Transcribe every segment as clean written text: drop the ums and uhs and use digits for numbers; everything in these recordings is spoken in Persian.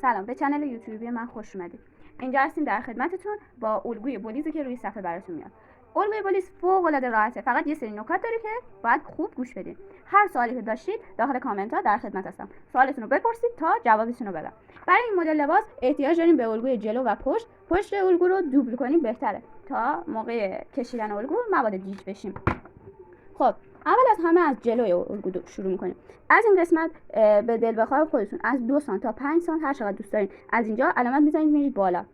سلام، به کانال یوتیوبی من خوش اومدید. اینجا هستیم در خدمتتون با الگوی بولیزی که روی صفحه براتون میاد. الگوی بولیز فوق العاده راحته، فقط یه سری نکات داره که باید خوب گوش بدید. هر سوالی که داشتید داخل کامنت ها در خدمت هستم. سوالتون رو بپرسید تا جوابتون رو بدم. برای این مدل لباس احتیاج داریم به الگوی جلو و پشت الگو رو دوبل کنیم بهتره تا موقع کشیدن الگو مبادا گیج بشیم. خب اول از همه از جلوی الگو شروع میکنیم. از این قسمت به دل بخواه خودتون از 2 سانت تا 5 سانت هر چقدر دوست دارین از اینجا علامت میزنید میرید بالا.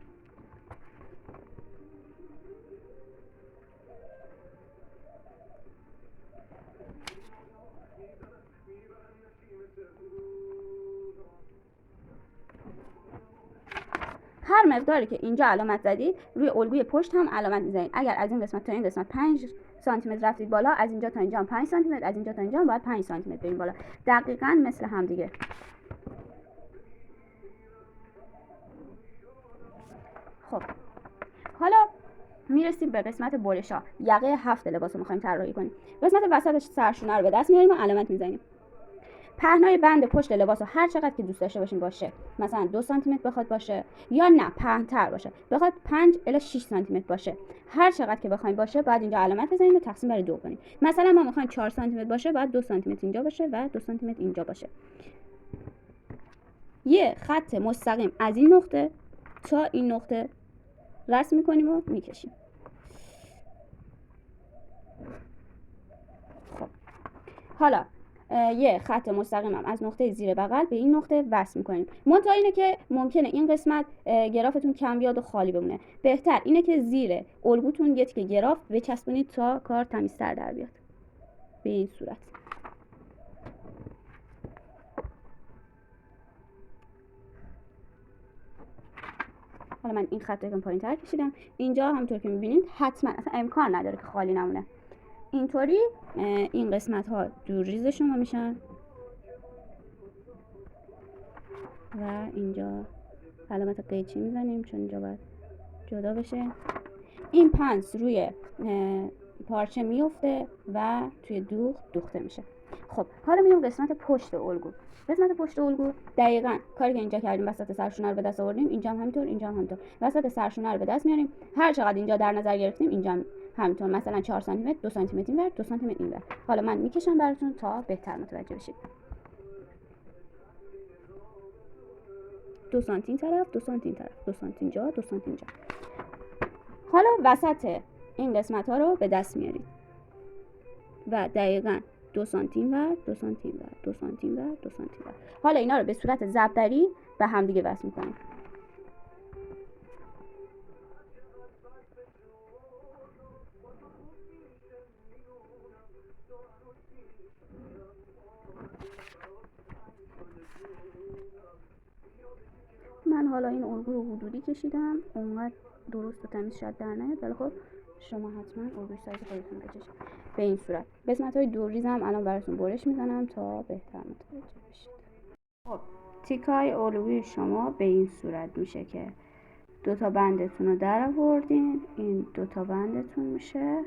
هر مقداری که اینجا علامت زدید روی الگوی پشت هم علامت میزنید. اگر از این قسمت تا این قسمت 5 سانتی متر رفتید بالا، از اینجا تا اینجا هم 5 سانتی متر، از اینجا تا اینجا هم باید 5 سانتی متر بریم بالا. دقیقاً مثل هم دیگه. خب حالا میرسیم به قسمت برشا. یقه هفت لباس رو می‌خوایم طراحی کنیم. قسمت وسط سرشونه رو به دست میاریم و علامت میزنیم. پهنای بند پشت لباس رو هر چقدر که دوست داشته باشین باشه. مثلا 2 سانتی متر بخواد باشه یا نه پهن‌تر باشه. بخواد 5 الی 6 سانتی متر باشه. هر چقدر که بخواید باشه بعد اینجا علامت بزنید و تقسیم بر 2 کنید. مثلا ما می‌خوایم 4 سانتی متر باشه، بعد 2 سانتی متر اینجا باشه و 2 سانتی متر اینجا باشه. یه خط مستقیم از این نقطه تا این نقطه رسم می‌کنیم و می‌کشیم. خب حالا یه خط مستقیم هم از نقطه زیر بغل به این نقطه وصل میکنیم. منتها اینه که ممکنه این قسمت گرافتون کم بیاد و خالی بمونه. بهتر اینه که زیر الگوتون یه تیکه گراف بچسبونید تا کار تمیزتر در بیاد. به این صورت. حالا من این خط رو پایین‌تر کشیدم. اینجا همونطور که می‌بینید حتما اصلا امکان نداره که خالی نمونه. اینطوری این قسمت ها دور ریز شما میشن و اینجا علامت قیچی میزنیم چون اینجا باید جدا بشه. این پنس روی پارچه میفته و توی دوخته میشه. خب حالا میریم قسمت پشت الگو. قسمت پشت الگو دقیقاً کاری که اینجا کردیم، وسط سرشونه رو به دست آوردیم، اینجا هم همینطور، اینجا هم همینطور. وسط سرشونه رو به دست میاریم، هر چقدر اینجا در نظر گرفتیم اینجا همینطور. مثلا 4 سانتی متر، 2 سانتی متر اینور، 2 سانتی متر اینور. حالا من میکشم براتون تا بهتر متوجه بشید. 2 سانتی این طرف، 2 سانتی این طرف، 2 سانتی اینجا، 2 سانتی اینجا. حالا وسط این قسمت ها رو به دست میارید و دقیقاً 2 سانتی اینور، 2 سانتی اینور، 2 سانتی اینور، 2 سانتی اینور. حالا اینا رو به صورت ضربدری به هم دیگه وصل میکنیم. من حالا این الگو رو حدودی کشیدم، اونقدر درست و تمیز شاید در نیاد، ولی خب شما حتما الگوی سایز خودتون بکشید. به این صورت قسمت‌های دورریز هم الان براتون برش میزنم تا بهتر متوجه بشید. خب تیکای الگوی شما به این صورت میشه که 2 تا بندتون رو در آوردین، این 2 تا بندتون میشه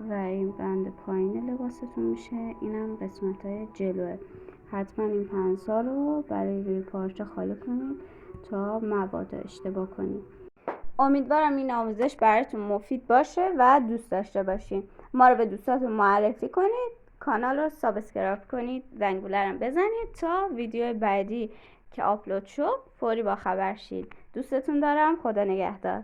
و این بند پایین لباستون میشه. اینم قسمت‌های جلوه. حتما این پنسا رو برای روی پارچه خالی کنید تا مبادا اشتباه کنید. امیدوارم این آموزش براتون مفید باشه و دوست داشته باشین. ما رو به دوستاتون معرفی کنید، کانال رو سابسکرایب کنید، زنگوله رو بزنید تا ویدیو بعدی که آپلود شد فوری با خبر شید. دوستتون دارم. خدا نگهدار.